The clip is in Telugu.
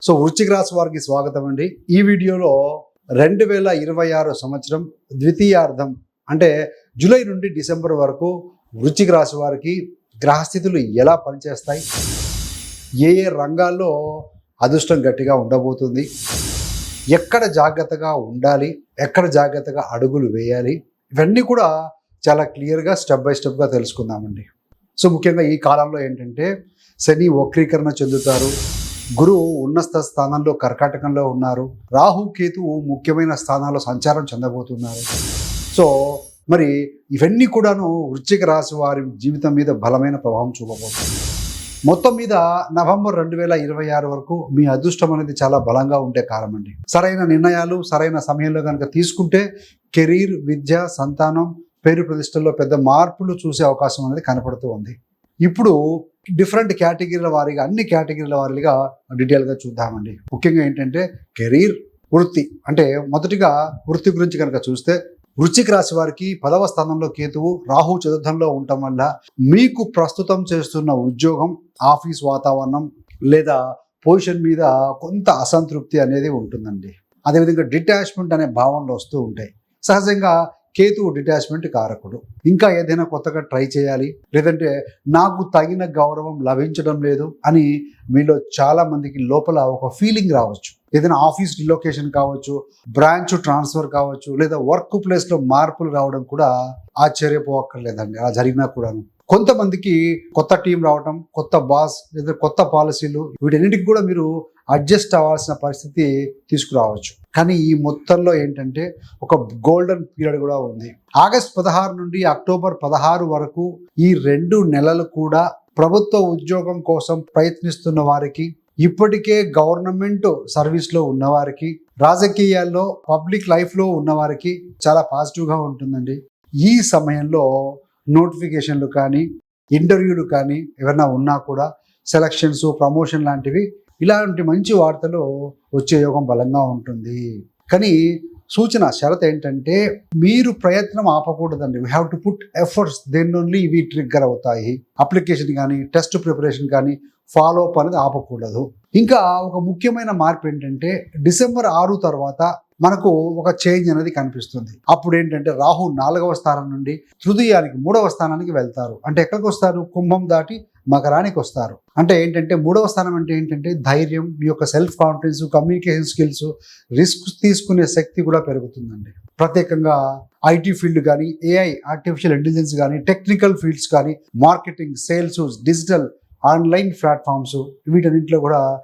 సో వృశ్చిక రాశి వారికి స్వాగతం అండి. ఈ వీడియోలో 2026 సంవత్సరం ద్వితీయార్థం అంటే జూలై నుండి డిసెంబర్ వరకు వృశ్చిక రాశి వారికి గ్రహస్థితులు ఎలా పనిచేస్తాయి, ఏ ఏ రంగాల్లో అదృష్టం గట్టిగా ఉండబోతుంది, ఎక్కడ జాగ్రత్తగా ఉండాలి, ఎక్కడ జాగ్రత్తగా అడుగులు వేయాలి, ఇవన్నీ కూడా చాలా క్లియర్గా స్టెప్ బై స్టెప్గా తెలుసుకుందామండి. సో ముఖ్యంగా ఈ కాలంలో ఏంటంటే శని వక్రీకరణ చెందుతారు, గురువు ఉన్నత స్థానంలో కర్కాటకంలో ఉన్నారు, రాహు కేతువు ముఖ్యమైన స్థానాల్లో సంచారం చెందబోతున్నారు. సో మరి ఇవన్నీ కూడాను వృశ్చిక రాశి వారి జీవితం మీద బలమైన ప్రభావం చూపబోతుంది. మొత్తం మీద నవంబర్ 2026 వరకు మీ అదృష్టం అనేది చాలా బలంగా ఉండే కాలం అండి. సరైన నిర్ణయాలు సరైన సమయంలో కనుక తీసుకుంటే కెరీర్, విద్య, సంతానం, పేరు ప్రతిష్టల్లో పెద్ద మార్పులు చూసే అవకాశం అనేది కనపడుతూ ఉంది. ఇప్పుడు డిఫరెంట్ కేటగిరీల వారీగా అన్ని కేటగిరీల వారీగా డీటెయిల్గా చూద్దామండి. ముఖ్యంగా ఏంటంటే కెరీర్, వృత్తి. అంటే మొదటిగా వృత్తి గురించి కనుక చూస్తే వృశ్చిక రాశి వారికి 10వ స్థానంలో కేతువు, రాహు చతుర్థంలో ఉండటం వల్ల మీకు ప్రస్తుతం చేస్తున్న ఉద్యోగం, ఆఫీస్ వాతావరణం లేదా పొజిషన్ మీద కొంత అసంతృప్తి అనేది ఉంటుందండి. అదేవిధంగా డిటాచ్మెంట్ అనే భావనలు వస్తూ ఉంటాయి. సహజంగా కేతువు డిటాచ్మెంట్ కారకుడు. ఇంకా ఏదైనా కొత్తగా ట్రై చేయాలి, లేదంటే నాకు తగిన గౌరవం లభించడం లేదు అని మీలో చాలా మందికి లోపల ఒక ఫీలింగ్ రావచ్చు. ఏదైనా ఆఫీస్ రిలొకేషన్ కావచ్చు, బ్రాంచ్ ట్రాన్స్ఫర్ కావచ్చు, లేదా వర్క్ ప్లేస్లో మార్పులు రావడం కూడా ఆశ్చర్యపోవక్కర్లేదండి. అలా జరిగినా కూడాను కొంతమందికి కొత్త టీం రావటం, కొత్త బాస్ లేదా కొత్త పాలసీలు, వీటన్నిటికి కూడా మీరు అడ్జస్ట్ అవ్వాల్సిన పరిస్థితి తీసుకురావచ్చు. కానీ ఈ మొత్తంలో ఏంటంటే ఒక గోల్డెన్ పీరియడ్ కూడా ఉంది. ఆగస్ట్ 16 నుండి అక్టోబర్ 16 వరకు ఈ 2 నెలలు కూడా ప్రభుత్వ ఉద్యోగం కోసం ప్రయత్నిస్తున్న వారికి, ఇప్పటికే గవర్నమెంట్ సర్వీస్లో ఉన్నవారికి, రాజకీయాల్లో పబ్లిక్ లైఫ్లో ఉన్నవారికి చాలా పాజిటివ్గా ఉంటుందండి. ఈ సమయంలో నోటిఫికేషన్లు కానీ, ఇంటర్వ్యూలు కానీ ఎవరైనా ఉన్నా కూడా సెలక్షన్స్, ప్రమోషన్ లాంటివి ఇలాంటి మంచి వార్తలు వచ్చే యోగం బలంగా ఉంటుంది. కానీ సూచన షరత్ ఏంటంటే మీరు ప్రయత్నం ఆపకూడదండి. We have to put efforts, then only ఇవి ట్రిగ్గర్ అవుతాయి. అప్లికేషన్ కానీ, టెస్ట్ ప్రిపరేషన్ కానీ ఫాలో అప్ అనేది ఆపకూడదు. ఇంకా ఒక ముఖ్యమైన మార్పు ఏంటంటే డిసెంబర్ 6 తర్వాత మనకు ఒక చేంజ్ అనేది కనిపిస్తుంది. అప్పుడు ఏంటంటే రాహు 4వ స్థానం నుండి తృతీయానికి 3వ స్థానానికి వెళ్తారు. అంటే ఎక్కడికి వస్తారు? కుంభం దాటి మకరానికి వస్తారు. అంటే ఏంటంటే 3వ స్థానం అంటే ఏంటంటే ధైర్యం, మీ యొక్క self confidence, communication skills, risk తీసుకునే శక్తి కూడా పెరుగుతుందండి. ప్రత్యేకంగా ఐటీ ఫీల్డ్ కానీ, ఏఐ, ఆర్టిఫిషియల్ ఇంటెలిజెన్స్ కానీ, టెక్నికల్ ఫీల్డ్స్ కానీ, marketing, sales, digital, online platforms, వీటన్నింటిలో కూడా